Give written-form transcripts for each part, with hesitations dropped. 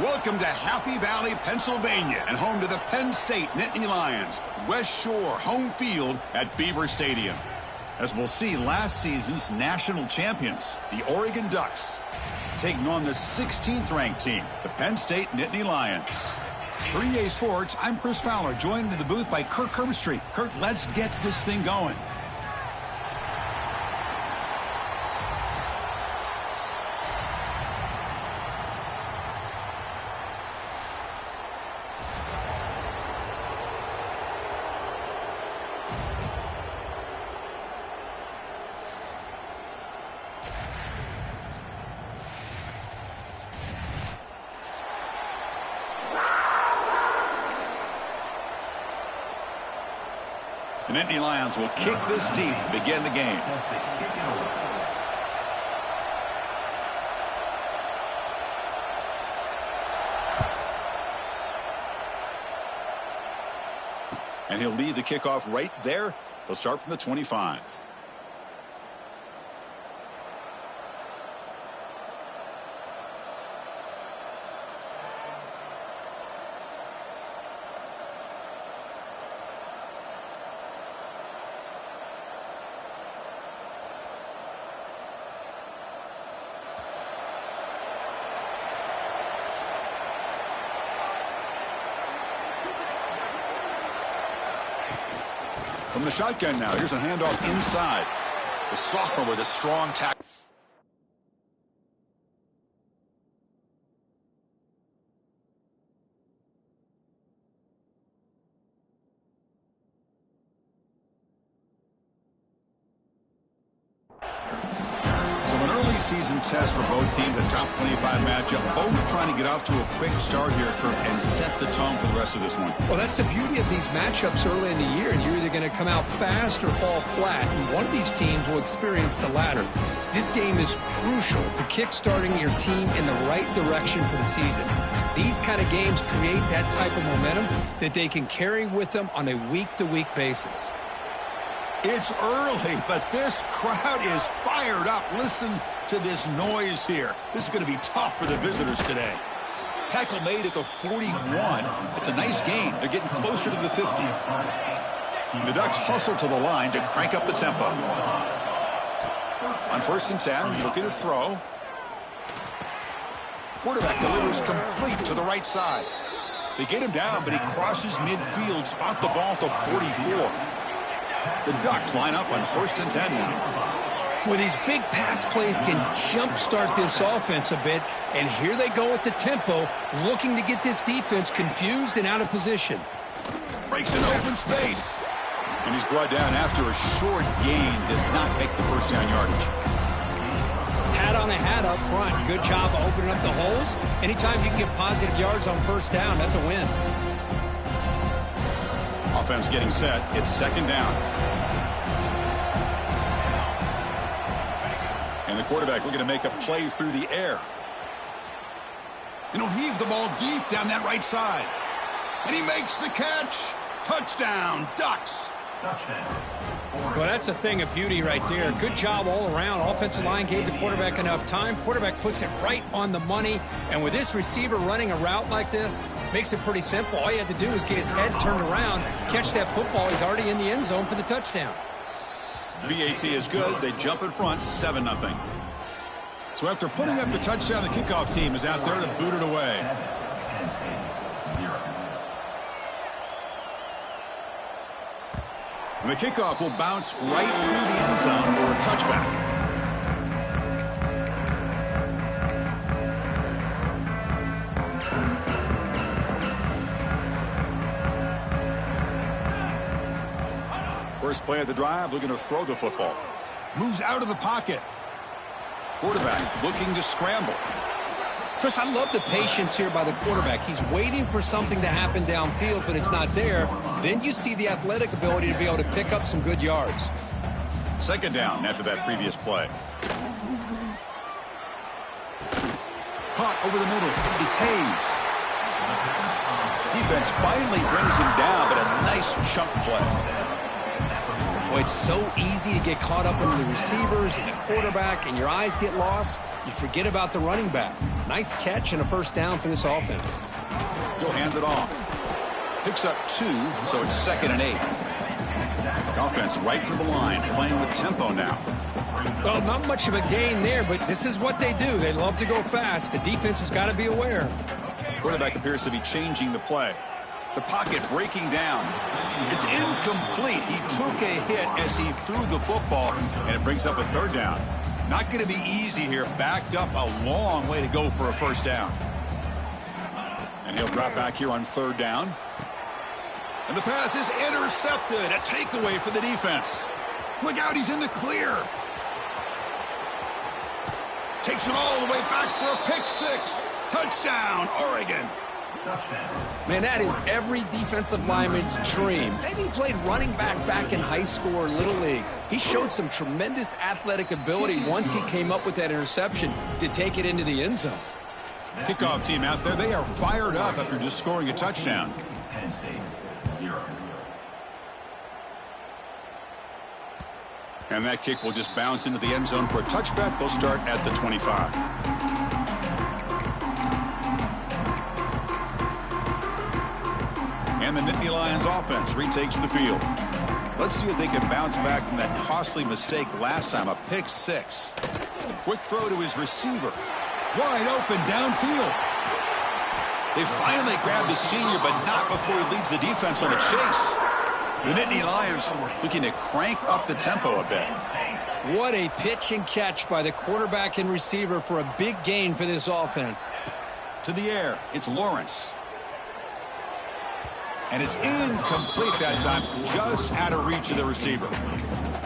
Welcome to Happy Valley, Pennsylvania, and home to the Penn State Nittany Lions. West Shore home field at Beaver Stadium. As we'll see, last season's national champions, the Oregon Ducks, taking on the 16th ranked team, the Penn State Nittany Lions. For EA Sports, I'm Chris Fowler, joined in the booth by Kirk Herbstreit. Kirk, let's get this thing going. The Nittany Lions will kick this deep to begin the game. And he'll lead the kickoff right there. They'll start from the 25. From the shotgun now, here's a handoff inside. The sophomore with a strong tackle. So an early season test for both teams, a top 25 matchup. Both trying to get off to a quick start here, Kirk, and set the tone for the rest of this one. Well, that's the beauty of these matchups early in the year. You're either going to come out fast or fall flat, and one of these teams will experience the latter. This game is crucial to kick-starting your team in the right direction for the season. These kind of games create that type of momentum that they can carry with them on a week-to-week basis. It's early, but this crowd is fired up. Listen to this noise here. This is going to be tough for the visitors today. Tackle made at the 41. It's a nice gain. They're getting closer to the 50. And the Ducks hustle to the line to crank up the tempo. On 1st and 10, looking to throw. Quarterback delivers complete to the right side. They get him down, but he crosses midfield, spot the ball to 44. The Ducks line up on 1st and 10 now. Well, these big pass plays can jumpstart this offense a bit, and here they go with the tempo, looking to get this defense confused and out of position. Breaks an open space. And he's brought down after a short gain, does not make the first down yardage. Hat on a hat up front. Good job of opening up the holes. Anytime you can get positive yards on 1st down, that's a win. Offense getting set. It's 2nd down. And the quarterback looking to make a play through the air. And he'll heave the ball deep down that right side. And he makes the catch. Touchdown, Ducks. Well, that's a thing of beauty right there. Good job all around. Offensive line gave the quarterback enough time. Quarterback puts it right on the money. And with this receiver running a route like this, makes it pretty simple. All you have to do is get his head turned around, catch that football. He's already in the end zone for the touchdown. BAT is good. They jump in front, 7-0. So after putting up the touchdown, the kickoff team is out there to boot it away. And the kickoff will bounce right through the end zone for a touchback. First play of the drive, looking to throw the football. Moves out of the pocket. Quarterback looking to scramble. Chris, I love the patience here by the quarterback. He's waiting for something to happen downfield, but it's not there. Then you see the athletic ability to be able to pick up some good yards. 2nd down after that previous play. Caught over the middle. It's Hayes. Defense finally brings him down, but a nice chunk play. Well, it's so easy to get caught up in the receivers and the quarterback, and your eyes get lost. You forget about the running back. Nice catch and a first down for this offense. He'll hand it off. Picks up 2, so it's 2nd and 8. The offense right to the line, playing with tempo now. Well, not much of a gain there, but this is what they do. They love to go fast. The defense has got to be aware. Quarterback appears to be changing the play. The pocket breaking down. It's incomplete. He took a hit as he threw the football, and it brings up a 3rd down. Not going to be easy here. Backed up a long way to go for a first down. And he'll drop back here on 3rd down. And the pass is intercepted. A takeaway for the defense. Look out, he's in the clear. Takes it all the way back for a pick 6. Touchdown, Oregon. Man, that is every defensive lineman's dream. Maybe he played running back in high school or Little League. He showed some tremendous athletic ability once he came up with that interception to take it into the end zone. Kickoff team out there, they are fired up after just scoring a touchdown. And that kick will just bounce into the end zone for a touchback. They'll start at the 25. And the Nittany Lions offense retakes the field. Let's see if they can bounce back from that costly mistake last time, a pick 6. Quick throw to his receiver. Wide open downfield. They finally grabbed the senior, but not before he leads the defense on a chase. The Nittany Lions looking to crank up the tempo a bit. What a pitch and catch by the quarterback and receiver for a big gain for this offense. To the air, it's Lawrence. And it's incomplete that time, just out of reach of the receiver.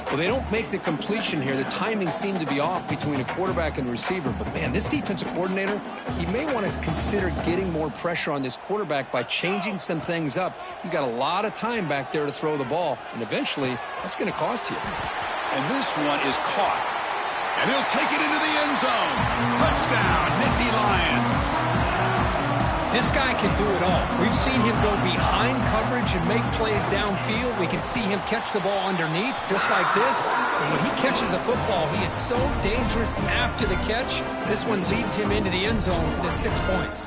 Well, they don't make the completion here. The timing seemed to be off between a quarterback and receiver. But, man, this defensive coordinator, he may want to consider getting more pressure on this quarterback by changing some things up. He's got a lot of time back there to throw the ball, and eventually that's going to cost you. And this one is caught. And he'll take it into the end zone. Touchdown, Nittany Lions. This guy can do it all. We've seen him go behind coverage and make plays downfield. We can see him catch the ball underneath, just like this. And when he catches a football, he is so dangerous after the catch. This one leads him into the end zone for the 6 points.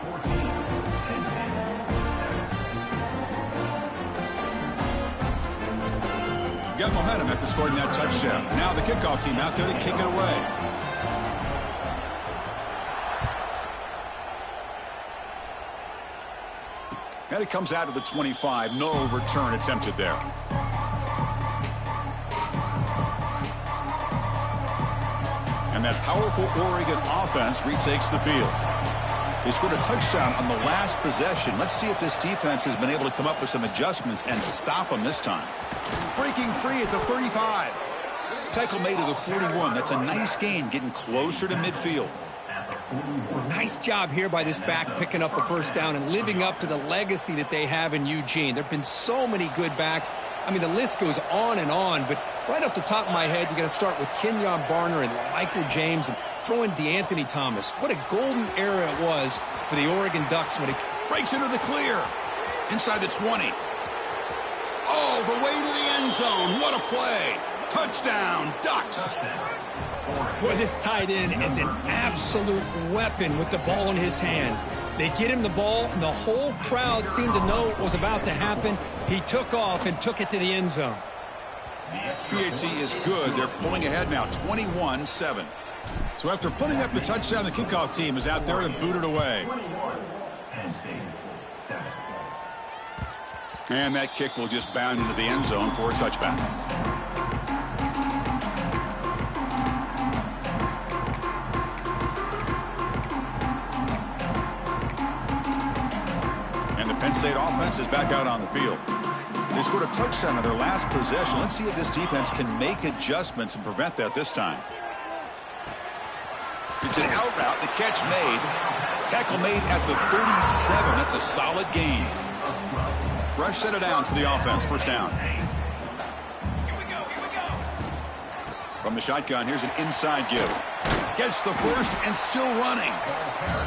Got momentum after scoring that touchdown. Now the kickoff team out there to kick it away. And it comes out of the 25. No return attempted there. And that powerful Oregon offense retakes the field. They scored a touchdown on the last possession. Let's see if this defense has been able to come up with some adjustments and stop them this time. Breaking free at the 35. Tackle made at the 41. That's a nice gain, getting closer to midfield. Well, nice job here by this back picking up a first down and living up to the legacy that they have in Eugene. There have been so many good backs. I mean, the list goes on, but right off the top of my head, you got to start with Kenyon Barner and Michael James and throw in DeAnthony Thomas. What a golden era it was for the Oregon Ducks when it breaks into the clear. Inside the 20. All the way to the end zone. What a play. Touchdown, Ducks. Boy, this tight end is an absolute weapon with the ball in his hands. They get him the ball, and the whole crowd seemed to know what was about to happen. He took off and took it to the end zone. PHC is good. They're pulling ahead now, 21-7. So after putting up the touchdown, the kickoff team is out there to boot it away. And that kick will just bound into the end zone for a touchback. Penn State offense is back out on the field. They scored a touchdown on their last possession. Let's see if this defense can make adjustments and prevent that this time. It's an out route. The catch made. Tackle made at the 37. That's a solid gain. Fresh set of downs for the offense. First down. From the shotgun, here's an inside give. Gets the first and still running.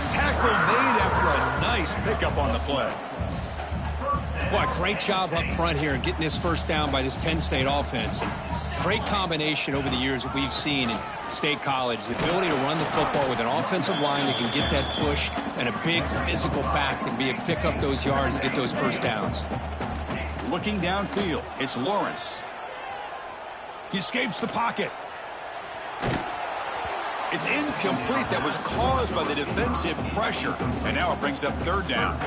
Tackle made after a nice pickup on the play. Boy, great job up front here getting this first down by this Penn State offense. And great combination over the years that we've seen in State College. The ability to run the football with an offensive line that can get that push and a big physical pack that can be able to pick up those yards and get those first downs. Looking downfield, it's Lawrence. He escapes the pocket. It's incomplete. That was caused by the defensive pressure. And now it brings up third down.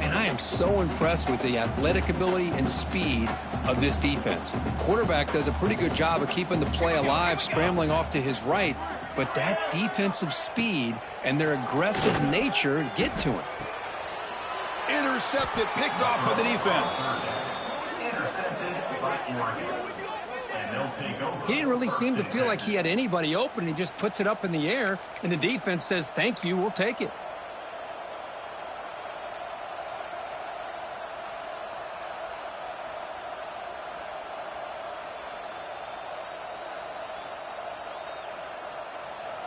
And I am so impressed with the athletic ability and speed of this defense. Quarterback does a pretty good job of keeping the play alive, scrambling off to his right. But that defensive speed and their aggressive nature get to him. Intercepted, picked off by the defense. He didn't really seem to feel like he had anybody open. He just puts it up in the air, and the defense says, thank you, we'll take it.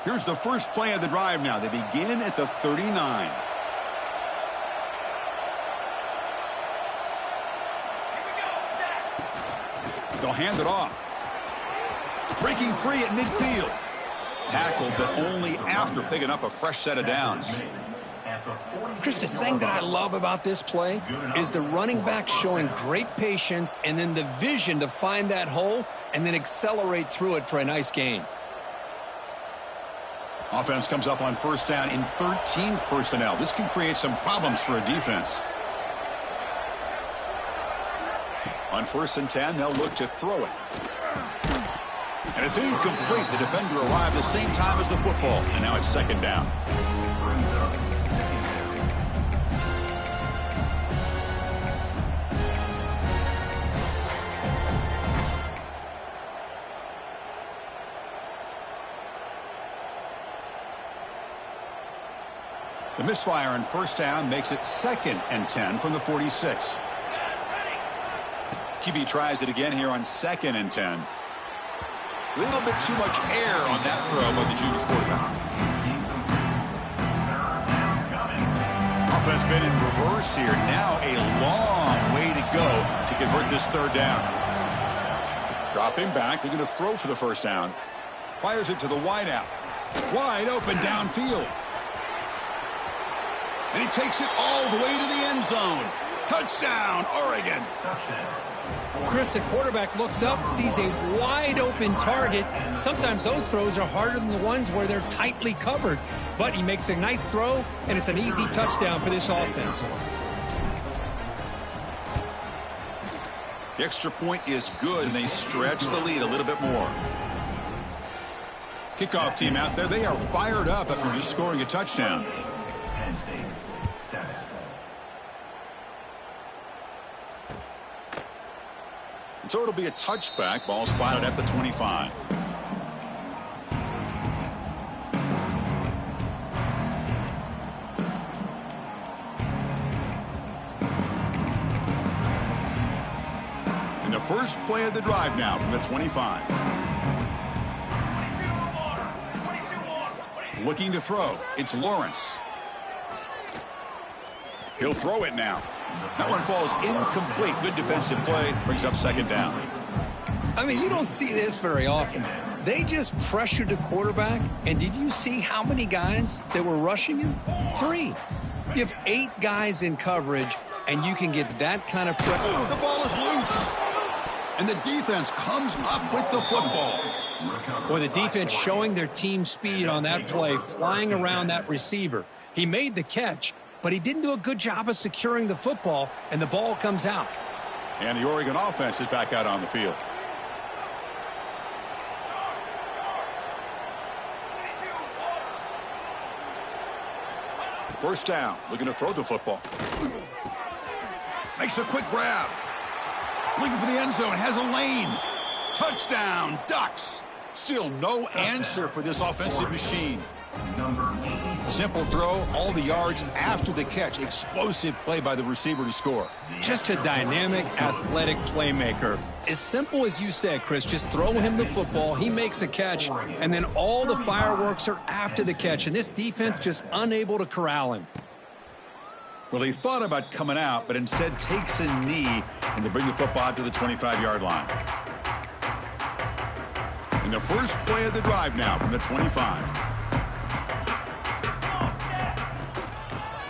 Here's the first play of the drive now. They begin at the 39. They'll hand it off. Breaking free at midfield. Tackled, but only after picking up a fresh set of downs. Chris, the thing that I love about this play is the running back showing great patience and then the vision to find that hole and then accelerate through it for a nice gain. Offense comes up on first down in 13 personnel. This can create some problems for a defense. On first and 10, they'll look to throw it. And it's incomplete. The defender arrived the same time as the football, and now it's second down. The misfire on first down makes it second and 10 from the 46. QB tries it again here on second and 10. A little bit too much air on that throw by the junior quarterback. Offense been in reverse here. Now a long way to go to convert this third down. Dropping back. They're going to throw for the first down. Fires it to the wideout. Wide open downfield. And he takes it all the way to the end zone. Touchdown, Oregon. Chris, the quarterback looks up, sees a wide-open target. Sometimes those throws are harder than the ones where they're tightly covered. But he makes a nice throw, and it's an easy touchdown for this offense. The extra point is good, and they stretch the lead a little bit more. Kickoff team out there, they are fired up after just scoring a touchdown. So it'll be a touchback. Ball spotted at the 25. And the first play of the drive now from the 25. Looking to throw. It's Lawrence. He'll throw it now. That one falls incomplete. Good defensive play. Brings up second down. I mean, you don't see this very often. They just pressured the quarterback, and did you see how many guys that were rushing him? 3. You have 8 guys in coverage, and you can get that kind of pressure. The ball is loose, and the defense comes up with the football. Boy, the defense showing their team speed on that play, flying around that receiver. He made the catch, but he didn't do a good job of securing the football, and the ball comes out. And the Oregon offense is back out on the field. First down, looking to throw the football. Makes a quick grab. Looking for the end zone, has a lane. Touchdown, Ducks. Still no answer for this offensive machine. Simple throw, all the yards after the catch. Explosive play by the receiver to score. Just a dynamic, athletic playmaker. As simple as you said, Chris, just throw him the football, he makes a catch, and then all the fireworks are after the catch, and this defense just unable to corral him. Well, he thought about coming out, but instead takes a knee and they bring the football out to the 25-yard line. In the first play of the drive now from the 25.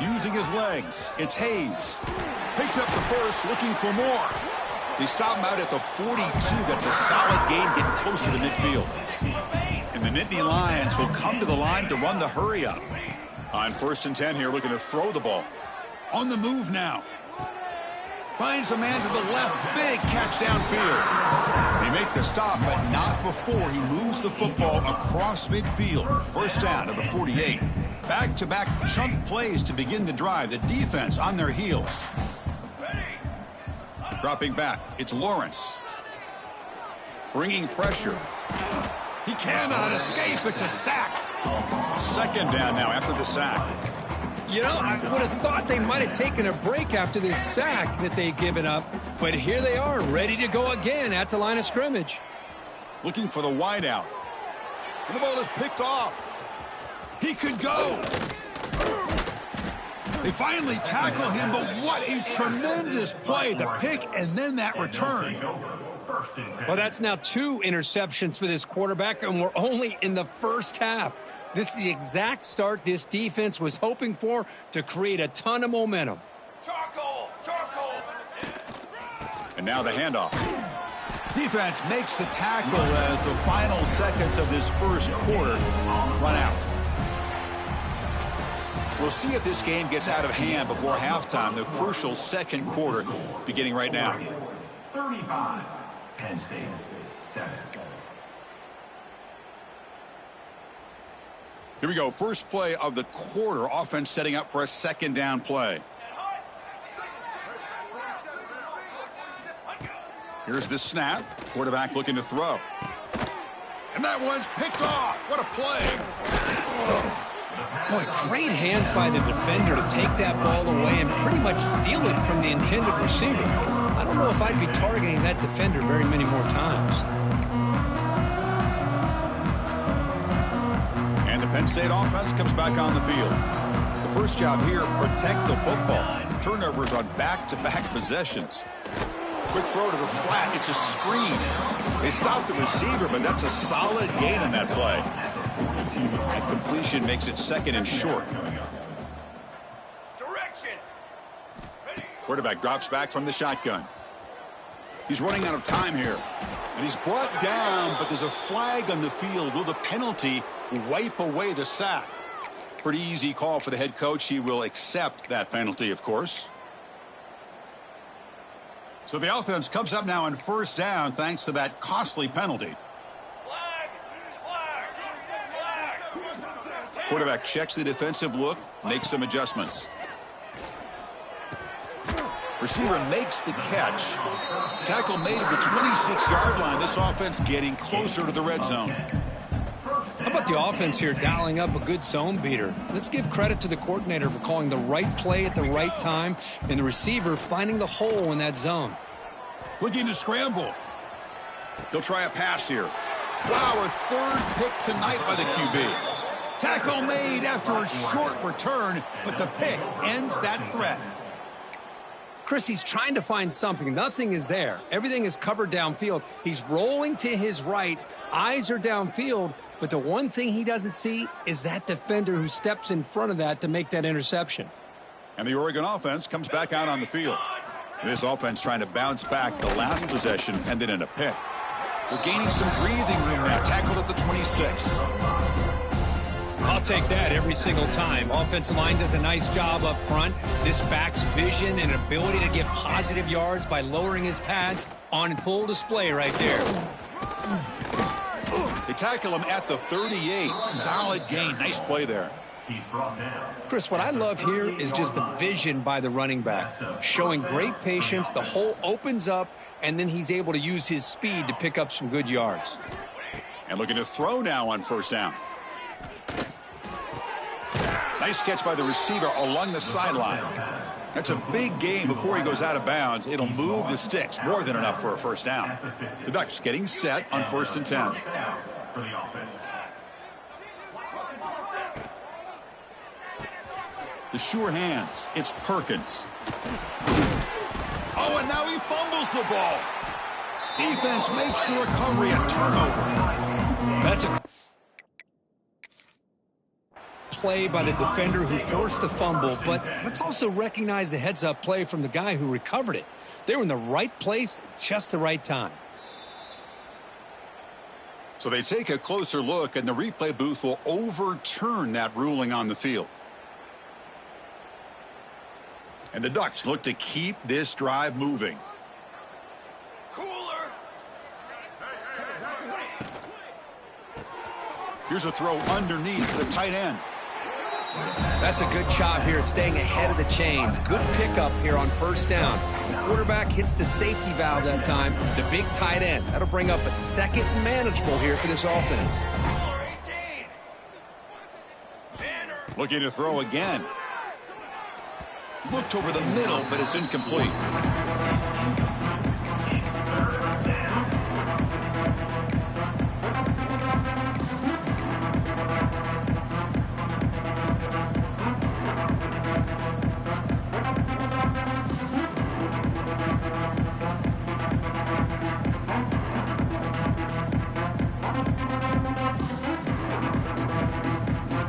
Using his legs, it's Hayes. Picks up the first, looking for more. They stop him out at the 42. That's a solid gain, getting closer to midfield. And the Nittany Lions will come to the line to run the hurry up. On 1st and 10 here, looking to throw the ball. On the move now. Finds a man to the left. Big catch downfield. They make the stop, but not before he moves the football across midfield. First down to the 48. Back-to-back chunk plays to begin the drive. The defense on their heels. Dropping back. It's Lawrence. Bringing pressure. He cannot escape. It's a sack. Second down now after the sack. You know, I would have thought they might have taken a break after this sack that they'd given up. But here they are, ready to go again at the line of scrimmage. Looking for the wideout. And the ball is picked off. He could go. They finally tackle him, but what a tremendous play. The pick and then that return. Well, that's now 2 interceptions for this quarterback, and we're only in the first half. This is the exact start this defense was hoping for to create a ton of momentum. And now the handoff. Defense makes the tackle as the final seconds of this first quarter run out. We'll see if this game gets out of hand before halftime. The crucial second quarter beginning right now. 35, Penn State, 7. Here we go. First play of the quarter. Offense setting up for a second down play. Here's the snap. Quarterback looking to throw. And that one's picked off. What a play. Boy, great hands by the defender to take that ball away and pretty much steal it from the intended receiver. I don't know if I'd be targeting that defender very many more times. And the Penn State offense comes back on the field. The first job here, protect the football. Turnovers on back-to-back possessions. Quick throw to the flat. It's a screen. They stop the receiver, but that's a solid gain on that play. And completion makes it second and short. Quarterback drops back from the shotgun. He's running out of time here. And he's brought down, but there's a flag on the field. Will the penalty wipe away the sack? Pretty easy call for the head coach. He will accept that penalty, of course. So the offense comes up now on first down thanks to that costly penalty. Quarterback checks the defensive look, makes some adjustments. Receiver makes the catch. Tackle made at the 26-yard line. This offense getting closer to the red zone. How about the offense here dialing up a good zone beater? Let's give credit to the coordinator for calling the right play at the right time and the receiver finding the hole in that zone. Looking to scramble. He'll try a pass here. Wow, a third pick tonight by the QB. Tackle made after a short return, but the pick ends that threat. Chris, he's trying to find something. Nothing is there. Everything is covered downfield. He's rolling to his right. Eyes are downfield, but the one thing he doesn't see is that defender who steps in front of that to make that interception. And the Oregon offense comes back out on the field. This offense trying to bounce back the last possession and then in a pick. We're gaining some breathing room now. Tackled at the 26. I'll take that every single time. Offensive line does a nice job up front. This back's vision and ability to get positive yards by lowering his pads on full display right there. They tackle him at the 38. Solid gain. Nice play there. Chris, what I love here is just the vision by the running back. Showing great patience. The hole opens up, and then he's able to use his speed to pick up some good yards. And looking to throw now on first down. Nice catch by the receiver along the sideline. That's a big gain before he goes out of bounds. It'll move the sticks. More than enough for a first down. The Ducks getting set on 1st and 10. The sure hands. It's Perkins. Oh, and now he fumbles the ball. Defense makes the recovery a turnover. That's a play by the defender who forced the fumble, but let's also recognize the heads-up play from the guy who recovered it. They were in the right place at just the right time. So they take a closer look, and the replay booth will overturn that ruling on the field. And the Ducks look to keep this drive moving. Here's a throw underneath the tight end. That's a good job here, staying ahead of the chains. Good pickup here on first down. The quarterback hits the safety valve that time, the big tight end. That'll bring up a second manageable here for this offense. Looking to throw again. Looked over the middle, but it's incomplete.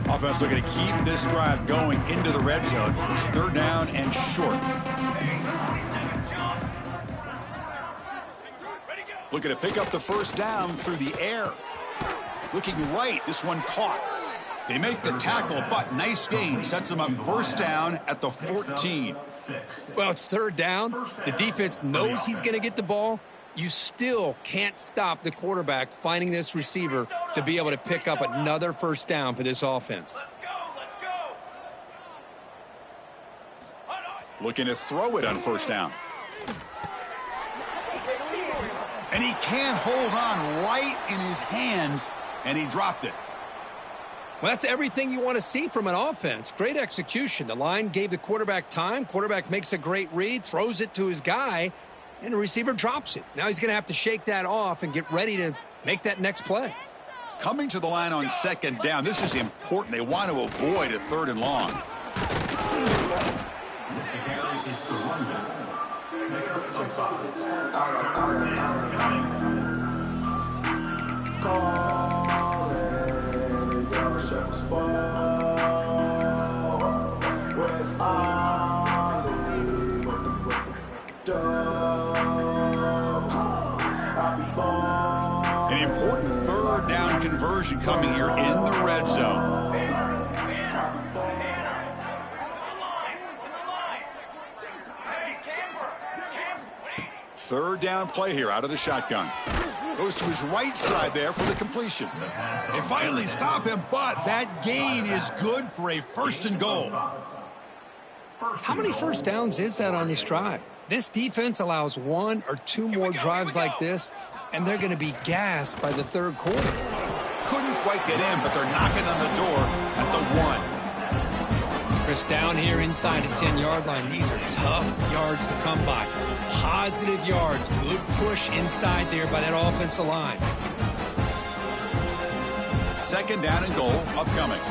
Offense looking to keep this drive going into the red zone. It's third down and short. Looking to pick up the first down through the air. Looking right, this one caught. They make the tackle, but nice gain. Sets them up first down at the 14. Well, it's third down. The defense knows he's going to get the ball. You still can't stop the quarterback finding this receiver to be able to pick up another first down for this offense. Looking to throw it on first down. And he can't hold on right in his hands, and he dropped it. Well, that's everything you want to see from an offense. Great execution. The line gave the quarterback time. Quarterback makes a great read, throws it to his guy, and the receiver drops it. Now he's going to have to shake that off and get ready to make that next play. Coming to the line on second down, this is important. They want to avoid a third and long. An important third down conversion coming here in the red zone. Third down play here out of the shotgun. Goes to his right side there for the completion. They finally stop him, but that gain is good for a first and goal. How many first downs is that on this drive? This defense allows one or two more drives like this, and they're going to be gassed by the third quarter. Couldn't quite get in, but they're knocking on the door at the 1. Chris, down here inside the 10-yard line, these are tough yards to come by. Positive yards, good push inside there by that offensive line. Second down and goal upcoming.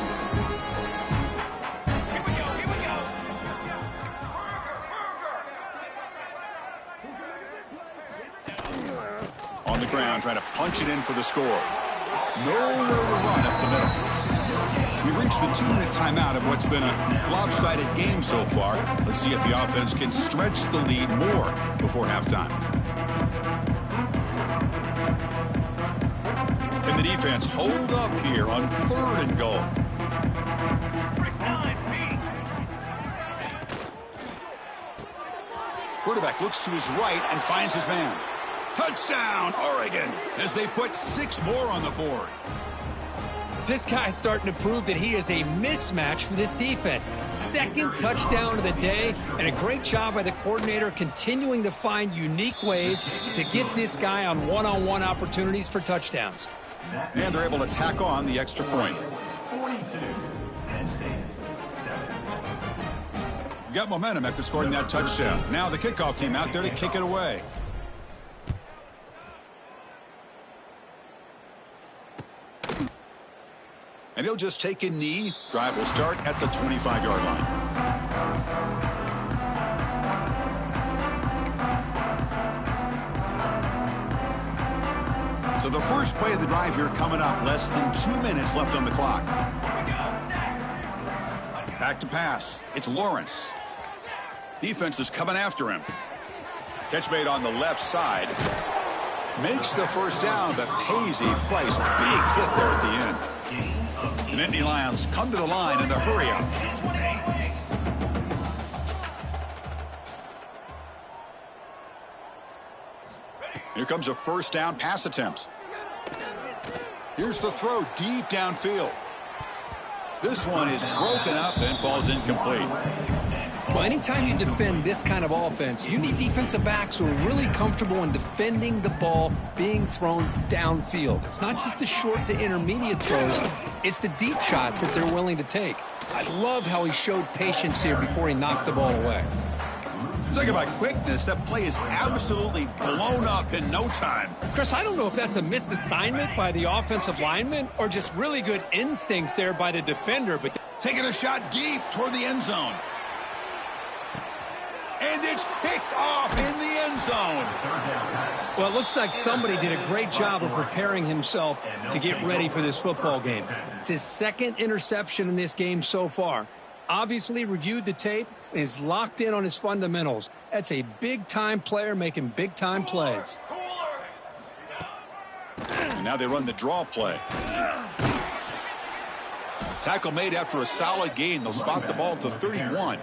On the ground, trying to punch it in for the score. Nowhere to run up the middle. We've reached the 2-minute timeout of what's been a lopsided game so far. Let's see if the offense can stretch the lead more before halftime. And the defense hold up here on third and goal. Quarterback looks to his right and finds his man. Touchdown, Oregon, as they put 6 more on the board. This guy's starting to prove that he is a mismatch for this defense. Second touchdown of the day, and a great job by the coordinator continuing to find unique ways to get this guy on one-on-one opportunities for touchdowns. And they're able to tack on the extra point. 42, Penn State, 7. Got momentum after scoring that touchdown. Now the kickoff team out there to kick it away. And he'll just take a knee. Drive will start at the 25-yard line. So the first play of the drive here coming up. Less than 2 minutes left on the clock. Back to pass. It's Lawrence. Defense is coming after him. Catch made on the left side. Makes the first down, but pays a price. Big hit there at the end. The Nittany Lions come to the line in the hurry-up. Here comes a first down pass attempt. Here's the throw deep downfield. This one is broken up and falls incomplete. Well, anytime you defend this kind of offense, you need defensive backs who are really comfortable in defending the ball being thrown downfield. It's not just the short to intermediate throws, it's the deep shots that they're willing to take. I love how he showed patience here before he knocked the ball away. Talk about quickness. That play is absolutely blown up in no time. Chris, I don't know if that's a misassignment by the offensive lineman or just really good instincts there by the defender. But taking a shot deep toward the end zone. And it's picked off in the end zone. Well, it looks like somebody did a great job of preparing himself to get ready for this football game. It's his second interception in this game so far. Obviously reviewed the tape, is locked in on his fundamentals. That's a big-time player making big-time plays. And now they run the draw play. Tackle made after a solid gain. They'll spot the ball at the 31.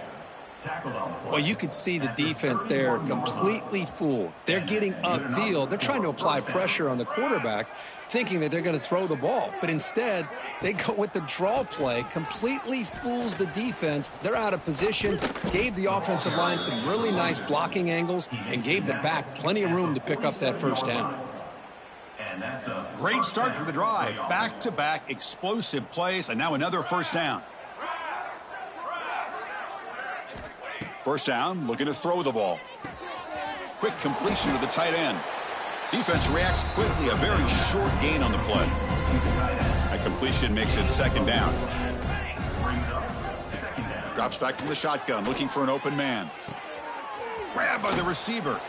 Well, you could see the defense there completely fooled. They're getting upfield. They're trying to apply pressure on the quarterback, thinking that they're going to throw the ball. But instead, they go with the draw play, completely fools the defense. They're out of position, gave the offensive line some really nice blocking angles, and gave the back plenty of room to pick up that first down. Great start for the drive. Back-to-back explosive plays, and now another first down. First down, looking to throw the ball. Quick completion to the tight end. Defense reacts quickly, a very short gain on the play. That completion makes it second down. Drops back from the shotgun, looking for an open man. Grabbed by the receiver.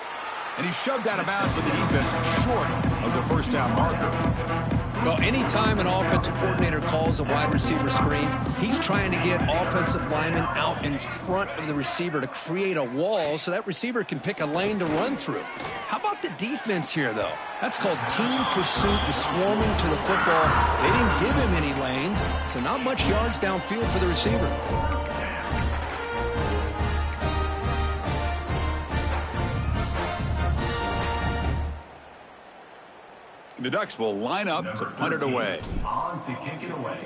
And he's shoved out of bounds with the defense short of the first down marker. Well, anytime an offensive coordinator calls a wide receiver screen, he's trying to get offensive linemen out in front of the receiver to create a wall so that receiver can pick a lane to run through. How about the defense here, though? That's called team pursuit and swarming to the football. They didn't give him any lanes, so not much yards downfield for the receiver. The Ducks will line up to punt it away. On to kick it away.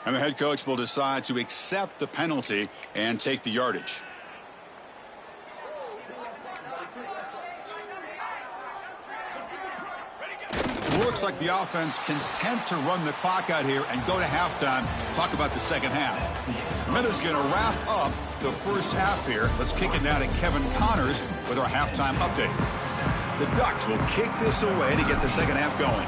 And the head coach will decide to accept the penalty and take the yardage. Looks like the offense content to run the clock out here and go to halftime. Talk about the second half. Minutes going to wrap up the first half here. Let's kick it now to Kevin Connors with our halftime update. The Ducks will kick this away to get the second half going.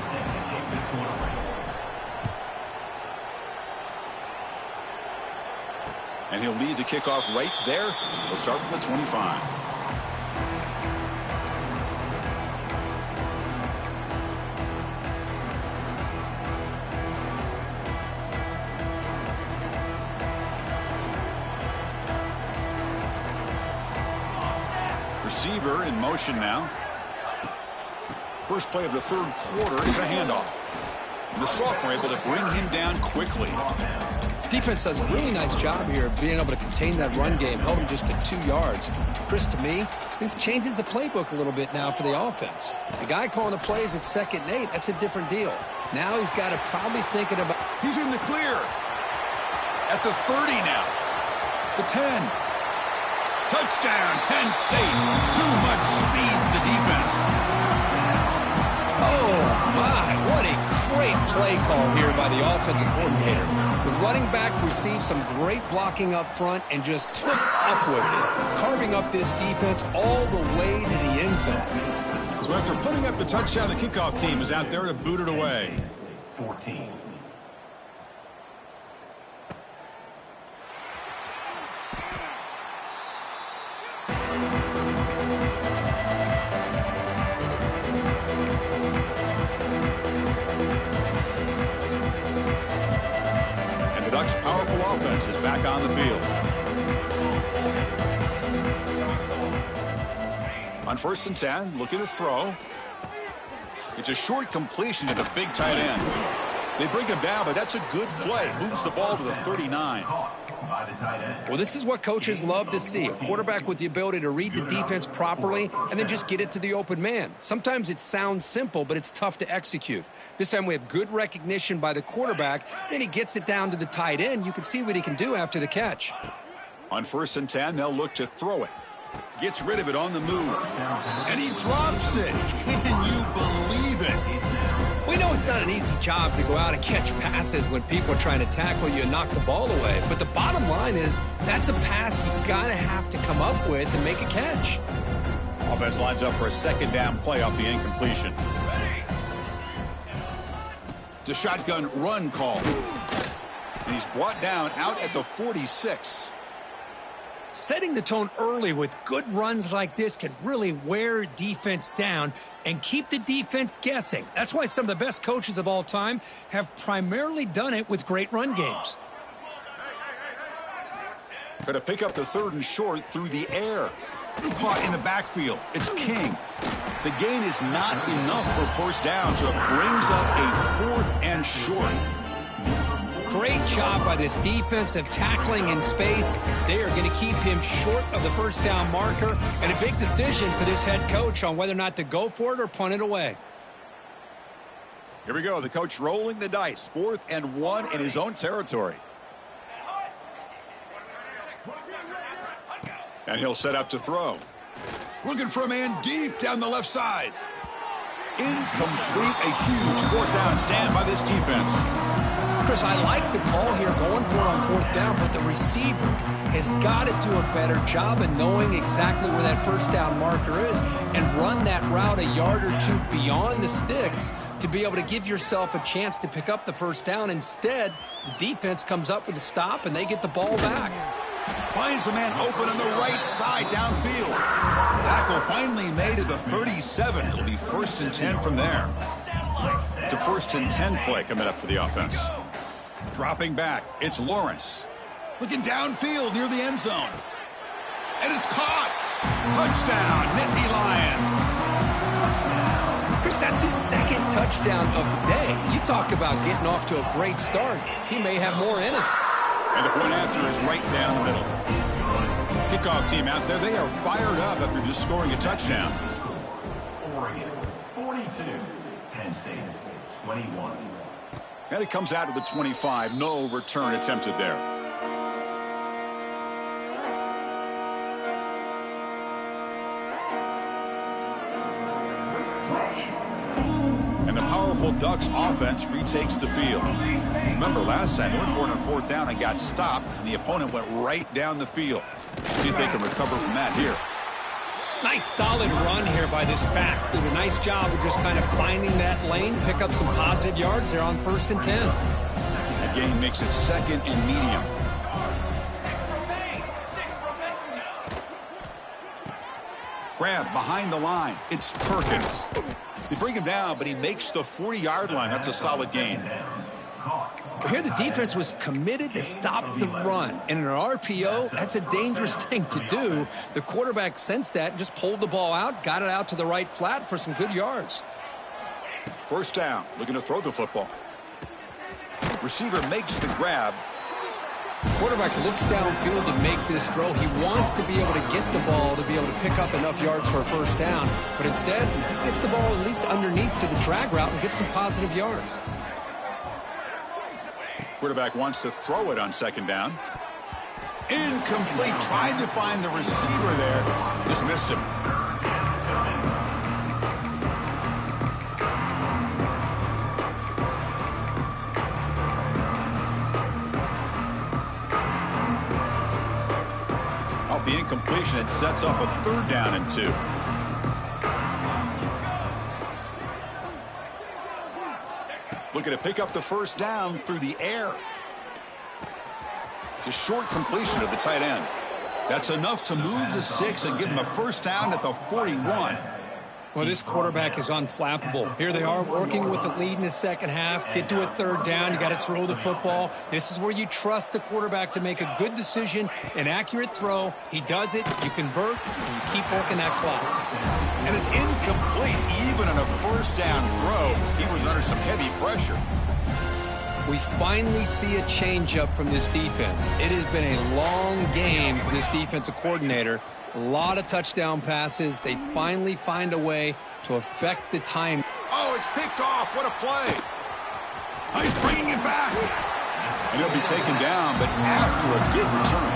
And he'll lead the kickoff right there. He'll start from the 25. Receiver in motion now. First play of the third quarter is a handoff. And the sophomore able to bring him down quickly. Defense does a really nice job here of being able to contain that run game, held him just to 2 yards. Chris, to me, this changes the playbook a little bit now for the offense. The guy calling the plays at 2nd and 8, that's a different deal. Now he's got to probably thinking about... He's in the clear. At the 30 now. The 10. Touchdown, Penn State. Too much speed for the defense. Oh, my. What a great play call here by the offensive coordinator. The running back received some great blocking up front and just took off with it, carving up this defense all the way to the end zone. So after putting up the touchdown, the kickoff team is out there to boot it away. 14. offense is back on the field. On 1st and 10, looking to throw. It's a short completion to the big tight end. They bring him down, but that's a good play. Moves the ball to the 39. Well, this is what coaches love to see. A quarterback with the ability to read the defense properly and then just get it to the open man. Sometimes it sounds simple, but it's tough to execute. This time we have good recognition by the quarterback. Then he gets it down to the tight end. You can see what he can do after the catch. On 1st and 10, they'll look to throw it. Gets rid of it on the move. And he drops it. Can you believe it? We know it's not an easy job to go out and catch passes when people are trying to tackle you and knock the ball away. But the bottom line is that's a pass you got to have to come up with and make a catch. Offense lines up for a 2nd down play off the incompletion. It's a shotgun run call. And he's brought down out at the 46. Setting the tone early with good runs like this can really wear defense down and keep the defense guessing. That's why some of the best coaches of all time have primarily done it with great run games. Going to pick up the 3rd and short through the air. Caught in the backfield. It's King. The gain is not enough for 1st down, so it brings up a 4th and short. Great job by this defensive tackling in space. They are going to keep him short of the 1st down marker, and a big decision for this head coach on whether or not to go for it or punt it away. Here we go. The coach rolling the dice. 4th and 1 in his own territory. And he'll set up to throw. Looking for a man deep down the left side. Incomplete. A huge 4th down stand by this defense. Chris, I like the call here going for it on 4th down, but the receiver has got to do a better job of knowing exactly where that 1st down marker is and run that route a yard or 2 beyond the sticks to be able to give yourself a chance to pick up the 1st down. Instead, the defense comes up with a stop and they get the ball back. Finds a man open on the right side downfield. Tackle finally made at the 37. It'll be 1st and 10 from there. It's a 1st and 10 play coming up for the offense. Dropping back, it's Lawrence. Looking downfield near the end zone. And it's caught. Touchdown, Nittany Lions. Chris, that's his 2nd touchdown of the day. You talk about getting off to a great start. He may have more in it. And the point after is right down the middle. Kickoff team out there, they are fired up after just scoring a touchdown. Oregon, 42. Penn State, 21. And it comes out of the 25. No return attempted there. And the powerful Ducks offense retakes the field. Remember last time they went for it on 4th down and got stopped, and the opponent went right down the field. See if they can recover from that here. Nice solid run here by this back. Did a nice job of just kind of finding that lane, pick up some positive yards there on 1st and 10. That gain makes it 2nd and medium. Grab behind the line. It's Perkins. They bring him down, but he makes the 40-yard line. That's a solid gain. Here the defense was committed to stop the run. And in an RPO, that's a dangerous thing to do. The quarterback sensed that and just pulled the ball out, got it out to the right flat for some good yards. 1st down, looking to throw the football. Receiver makes the grab. Quarterback looks downfield to make this throw. He wants to be able to get the ball to be able to pick up enough yards for a 1st down. But instead, he gets the ball at least underneath to the drag route and gets some positive yards. Quarterback wants to throw it on 2nd down. Incomplete. Tried to find the receiver there. Just missed him. Off the incompletion, it sets up a 3rd down and 2. Looking to pick up the 1st down through the air. It's a short completion of the tight end. That's enough to move the sticks and give him a 1st down at the 41. Well, this quarterback is unflappable. Here they are working with the lead in the second half. Get to a third down. You got to throw the football. This is where you trust the quarterback to make a good decision, an accurate throw. He does it, you convert, and you keep working that clock. And it's incomplete. Even on a first down throw, he was under some heavy pressure. We finally see a changeup from this defense. It has been a long game for this defensive coordinator. A lot of touchdown passes. They finally find a way to affect the time. Oh, it's picked off. What a play. Oh, he's bringing it back. And he'll be taken down, but after a good return.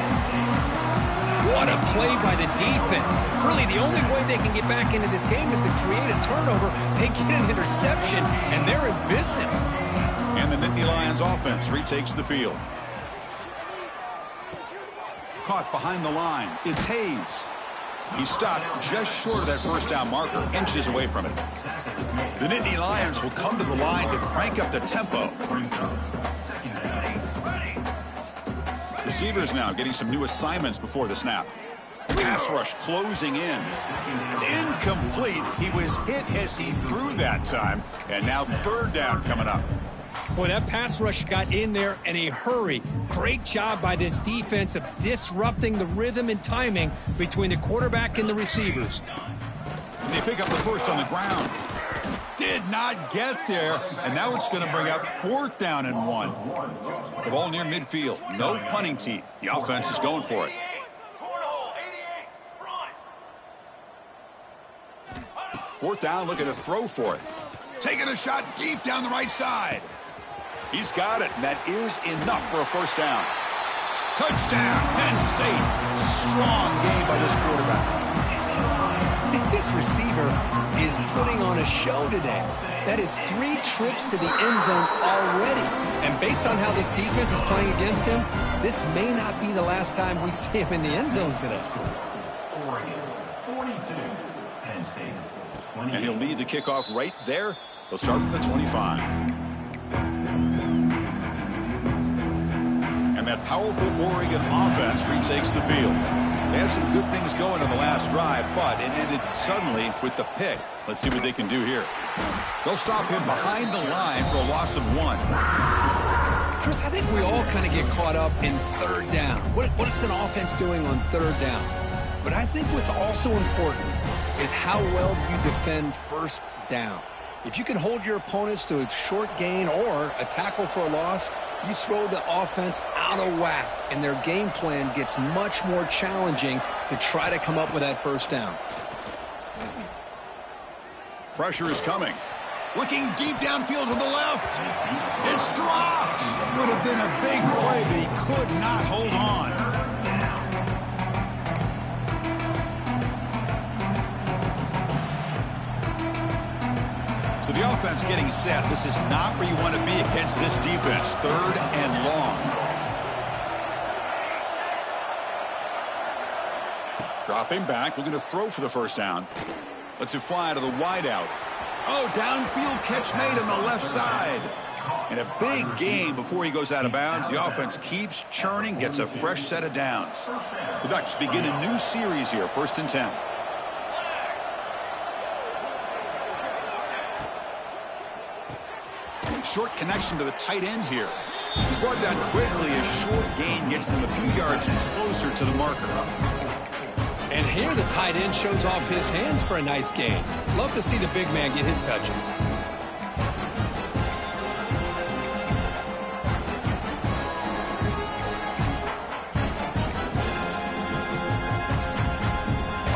What a play by the defense. Really, the only way they can get back into this game is to create a turnover. They get an interception, and they're in business. And the Nittany Lions offense retakes the field. Caught behind the line. It's Hayes. He stopped just short of that first down marker, inches away from it. The Nittany Lions will come to the line to crank up the tempo. Receivers now getting some new assignments before the snap. Pass rush closing in. It's incomplete. He was hit as he threw that time. And now third down coming up. Boy, that pass rush got in there in a hurry. Great job by this defense of disrupting the rhythm and timing between the quarterback and the receivers. And they pick up the first on the ground. Did not get there. And now it's going to bring up fourth down and 1. The ball near midfield. No punting tee. The offense is going for it. Fourth down, looking to throw for it. Taking a shot deep down the right side. He's got it, and that is enough for a first down. Touchdown, Penn State. Strong game by this quarterback. This receiver is putting on a show today. That is 3 trips to the end zone already. And based on how this defense is playing against him, this may not be the last time we see him in the end zone today. Oregon, 42. Penn State, 20. And he'll lead the kickoff right there. They'll start from the 25. And that powerful Oregon offense retakes the field. They had some good things going on the last drive, but it ended suddenly with the pick. Let's see what they can do here. They'll stop him behind the line for a loss of 1. Chris, I think we all kind of get caught up in third down. What's an offense doing on third down? But I think what's also important is how well you defend first down. If you can hold your opponents to a short gain or a tackle for a loss, you throw the offense out of whack, and their game plan gets much more challenging to try to come up with that first down. Pressure is coming. Looking deep downfield to the left. It's dropped. Would have been a big play, but he could not hold on. So the offense getting set. This is not where you want to be against this defense. Third and long. Dropping back, looking to throw for the first down. Lets it fly to the wideout. Oh, downfield catch made on the left side. And a big gain before he goes out of bounds. The offense keeps churning, gets a fresh set of downs. The Ducks begin a new series here, 1st and 10. Short connection to the tight end here. He's brought down quickly. A short gain gets them a few yards closer to the marker. And here the tight end shows off his hands for a nice gain. Love to see the big man get his touches.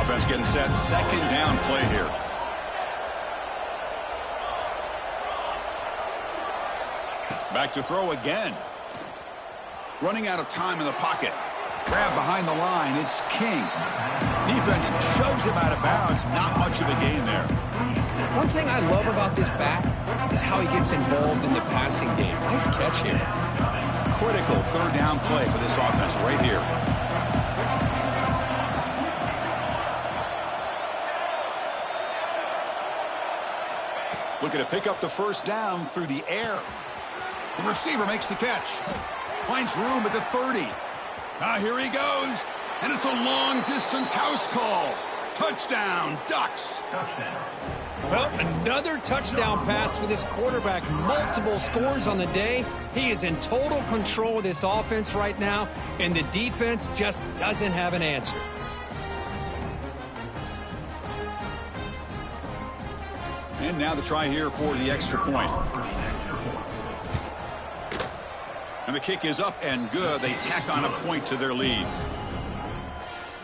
Offense getting set. Second down play here. Back to throw again. Running out of time in the pocket. Grab behind the line. It's King. Defense shoves him out of bounds. Not much of a gain there. One thing I love about this back is how he gets involved in the passing game. Nice catch here. Critical third down play for this offense right here. Looking to pick up the first down through the air. The receiver makes the catch. Finds room at the 30. Here he goes. And it's a long-distance house call. Touchdown, Ducks. Touchdown. Well, another touchdown pass for this quarterback. Multiple scores on the day. He is in total control of this offense right now, and the defense just doesn't have an answer. And now the try here for the extra point. And the kick is up and good. They tack on a point to their lead.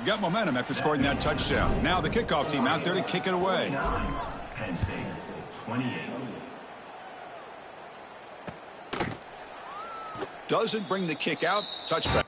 Got momentum after scoring that touchdown. Now the kickoff team out there to kick it away. Penn State, 28. Doesn't bring the kick out. Touchback.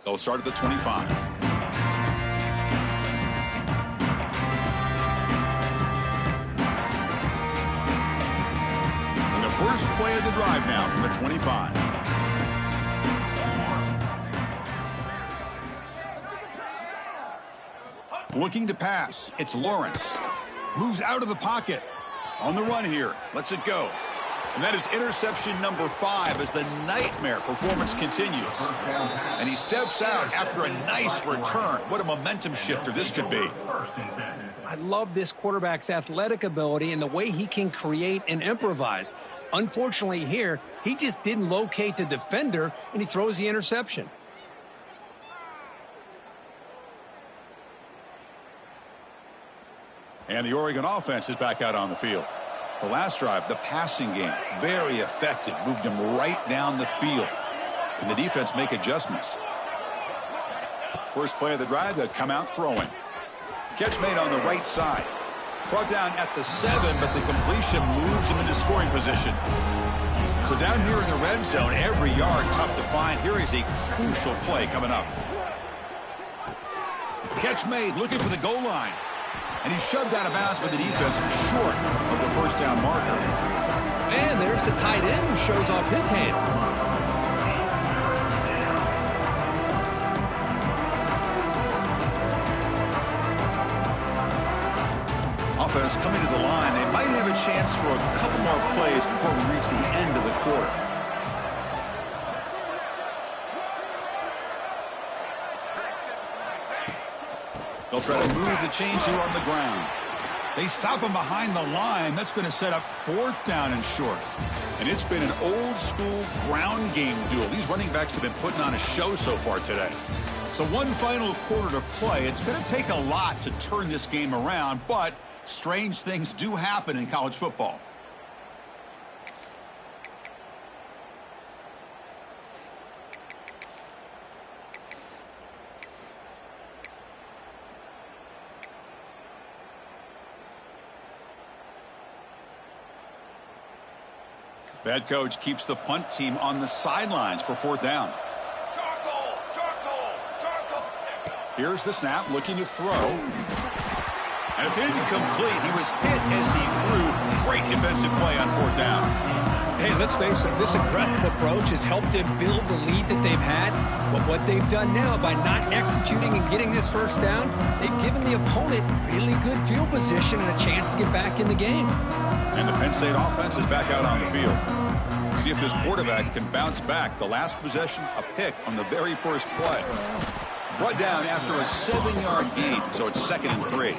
They'll start at the 25. And the first play of the drive now from the 25. Looking to pass. It's Lawrence. Moves out of the pocket. On the run here. Lets it go. And that is interception number 5 as the nightmare performance continues. And he steps out after a nice return. What a momentum shifter this could be. I love this quarterback's athletic ability and the way he can create and improvise. Unfortunately here, he just didn't locate the defender, and he throws the interception. And the Oregon offense is back out on the field. The last drive, the passing game, very effective. Moved him right down the field. Can the defense make adjustments? First play of the drive, they'll come out throwing. Catch made on the right side. Brought down at the 7, but the completion moves him into scoring position. So down here in the red zone, every yard tough to find. Here is a crucial play coming up. Catch made, looking for the goal line. And he's shoved out of bounds by the defense short of the first down marker. And there's the tight end who shows off his hands. Offense coming to the line. They might have a chance for a couple more plays before we reach the end of the quarter. They'll try to move the chains here on the ground. They stop him behind the line. That's going to set up 4th down and short. And it's been an old-school ground game duel. These running backs have been putting on a show so far today. So one final quarter to play. It's going to take a lot to turn this game around, but strange things do happen in college football. The head coach keeps the punt team on the sidelines for 4th down. Here's the snap, looking to throw. And it's incomplete. He was hit as he threw. Great defensive play on 4th down. Hey, let's face it, this aggressive approach has helped them build the lead that they've had. But what they've done now by not executing and getting this first down, they've given the opponent really good field position and a chance to get back in the game. And the Penn State offense is back out on the field. See if this quarterback can bounce back. The last possession, a pick on the very first play. Brought down after a 7-yard gain, so it's 2nd and 3.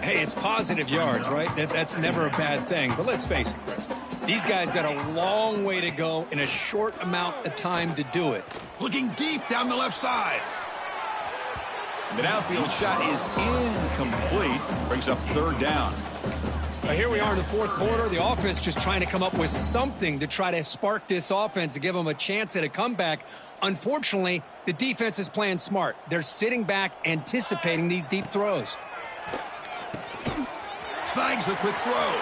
Hey, it's positive yards, right? That's never a bad thing. But let's face it, Chris. These guys got a long way to go in a short amount of time to do it. Looking deep down the left side. The downfield shot is incomplete. Brings up 3rd down. Here we are in the 4th quarter. The offense just trying to come up with something to try to spark this offense to give them a chance at a comeback. Unfortunately, the defense is playing smart. They're sitting back, anticipating these deep throws. Snags the quick throw.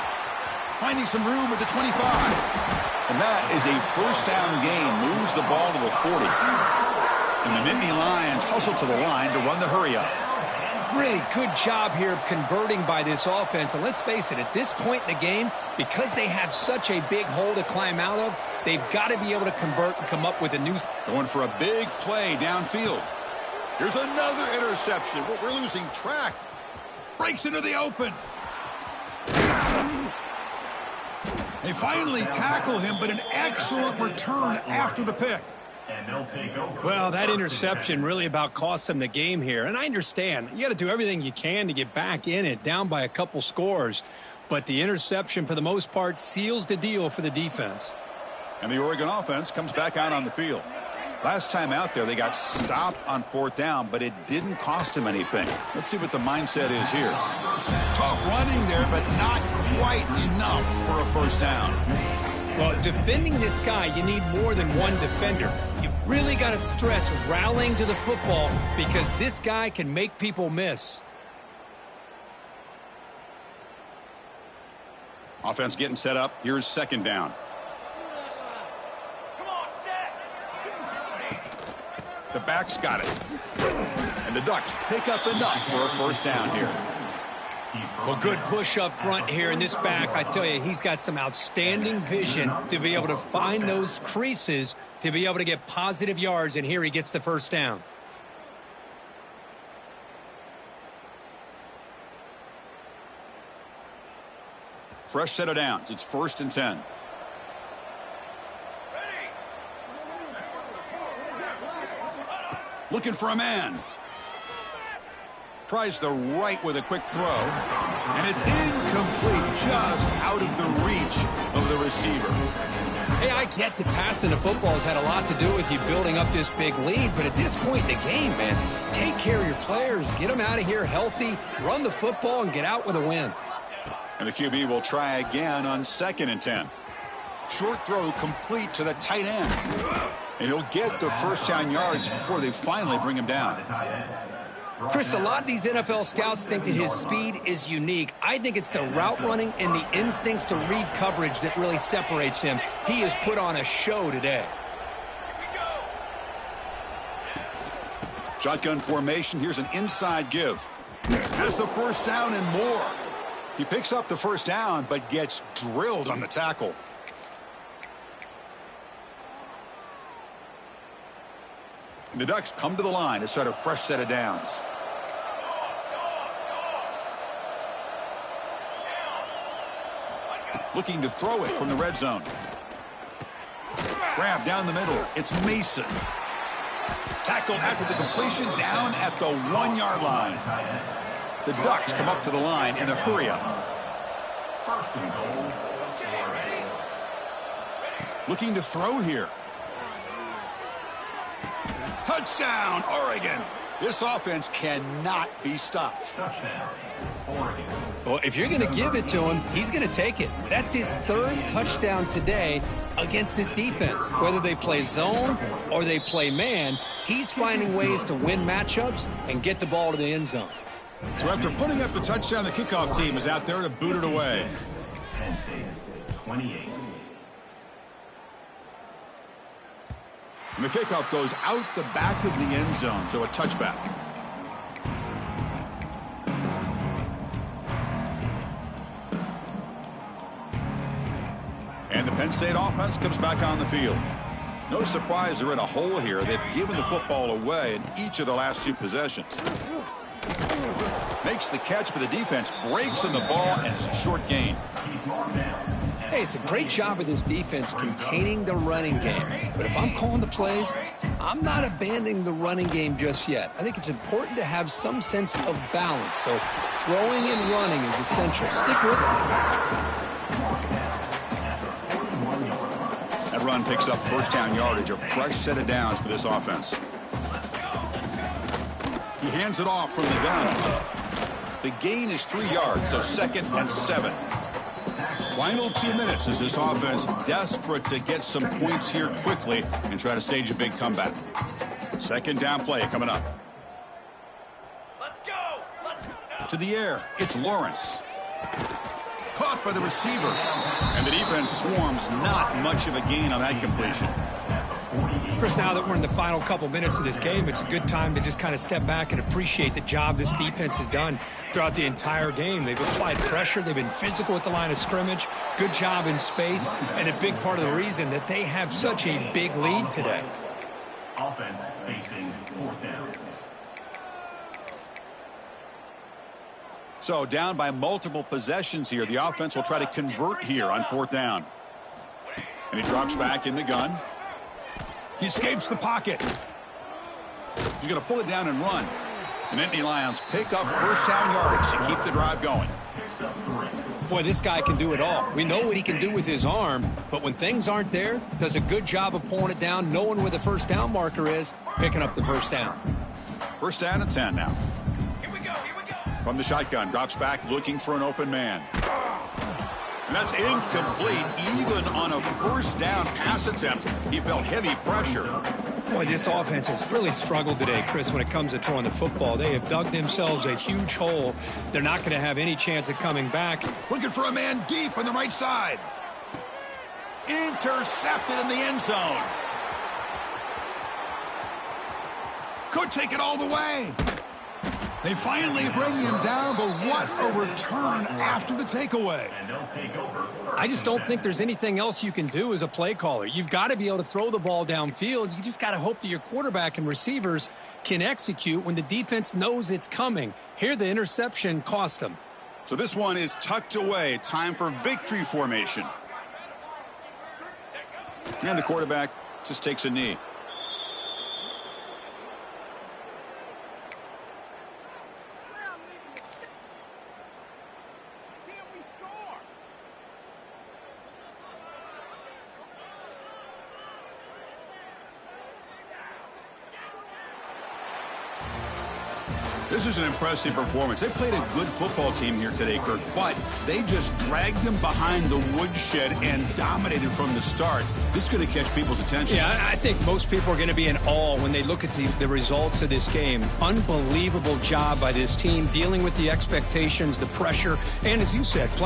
Finding some room at the 25. And that is a 1st down gain. Moves the ball to the 40. And the Nittany Lions hustle to the line to run the hurry up. Really good job here of converting by this offense. And let's face it, at this point in the game, because they have such a big hole to climb out of, they've got to be able to convert and come up with a new... Going for a big play downfield. Here's another interception. We're losing track. Breaks into the open. They finally tackle him, but an excellent return after the pick. Well, that interception really about cost them the game here. And I understand. You got to do everything you can to get back in it, down by a couple scores. But the interception, for the most part, seals the deal for the defense. And the Oregon offense comes back out on the field. Last time out there, they got stopped on 4th down, but it didn't cost them anything. Let's see what the mindset is here. Tough running there, but not quite enough for a 1st down. Well, defending this guy, you need more than one defender. You really got to stress rallying to the football because this guy can make people miss. Offense getting set up. Here's 2nd down. The back's got it. And the Ducks pick up enough for a 1st down here. Well, good push up front here in this back. I tell you, he's got some outstanding vision to be able to find those creases, to be able to get positive yards, and here he gets the 1st down. Fresh set of downs. It's 1st and 10. Looking for a man. Tries the right with a quick throw. And it's incomplete, just out of the reach of the receiver. Hey, I get that passing the football has had a lot to do with you building up this big lead, but at this point in the game, man, take care of your players, get them out of here healthy, run the football, and get out with a win. And the QB will try again on 2nd and 10. Short throw complete to the tight end. And he'll get the 1st down yards before they finally bring him down. Chris, a lot of these NFL scouts think that his speed is unique. I think it's the route running and the instincts to read coverage that really separates him. He has put on a show today. Shotgun formation. Here's an inside give. Has the 1st down and more. He picks up the 1st down, but gets drilled on the tackle. And the Ducks come to the line to start a fresh set of downs. Looking to throw it from the red zone. Grab down the middle. It's Mason. Tackled after the completion, down at the 1-yard line. The Ducks come up to the line in a hurry up. Looking to throw here. Touchdown, Oregon. This offense cannot be stopped. Well, if you're going to give it to him, he's going to take it. That's his 3rd touchdown today against this defense. Whether they play zone or they play man, he's finding ways to win matchups and get the ball to the end zone. So after putting up the touchdown, the kickoff team is out there to boot it away. Penn State, 28. And the kickoff goes out the back of the end zone, so a touchback. And the Penn State offense comes back on the field. No surprise they're in a hole here. They've given the football away in each of the last 2 possessions. Makes the catch, but the defense breaks in the ball, and it's a short gain. He's marked down at Hey, it's a great job of this defense containing the running game. But if I'm calling the plays, I'm not abandoning the running game just yet. I think it's important to have some sense of balance. So throwing and running is essential. Stick with it. That run picks up first down yardage, a fresh set of downs for this offense. He hands it off from the gun. The gain is 3 yards, so 2nd and 7. Final 2 minutes as this offense desperate to get some points here quickly and try to stage a big comeback. 2nd down play coming up. Let's go! To the air, it's Lawrence. Caught by the receiver. And the defense swarms, not much of a gain on that completion. Chris, now that we're in the final couple minutes of this game, it's a good time to just kind of step back and appreciate the job this defense has done throughout the entire game. They've applied pressure. They've been physical at the line of scrimmage. Good job in space. And a big part of the reason that they have such a big lead today. Offense facing 4th down. So down by multiple possessions here. The offense will try to convert here on 4th down. And he drops back in the gun. He escapes the pocket. He's going to pull it down and run. And Nittany Lions pick up first down yardage to keep the drive going. Boy, this guy can do it all. We know what he can do with his arm, but when things aren't there, does a good job of pulling it down, knowing where the first down marker is, picking up the first down. First down and 10 now. Here we go! From the shotgun, drops back looking for an open man. And that's incomplete. Even on a first down pass attempt, he felt heavy pressure. Boy, this offense has really struggled today, Chris, when it comes to throwing the football. They have dug themselves a huge hole. They're not going to have any chance of coming back. Looking for a man deep on the right side. Intercepted in the end zone. Could take it all the way. They finally bring him down, but what a return after the takeaway. And they'll take over. I just don't think there's anything else you can do as a play caller. You've got to be able to throw the ball downfield. You just got to hope that your quarterback and receivers can execute when the defense knows it's coming. Here, the interception cost them. So this one is tucked away. Time for victory formation. And the quarterback just takes a knee. This is an impressive performance. They played a good football team here today, Kirk, but they just dragged them behind the woodshed and dominated from the start. This is going to catch people's attention. Yeah, I think most people are going to be in awe when they look at the results of this game. Unbelievable job by this team, dealing with the expectations, the pressure, and as you said, playing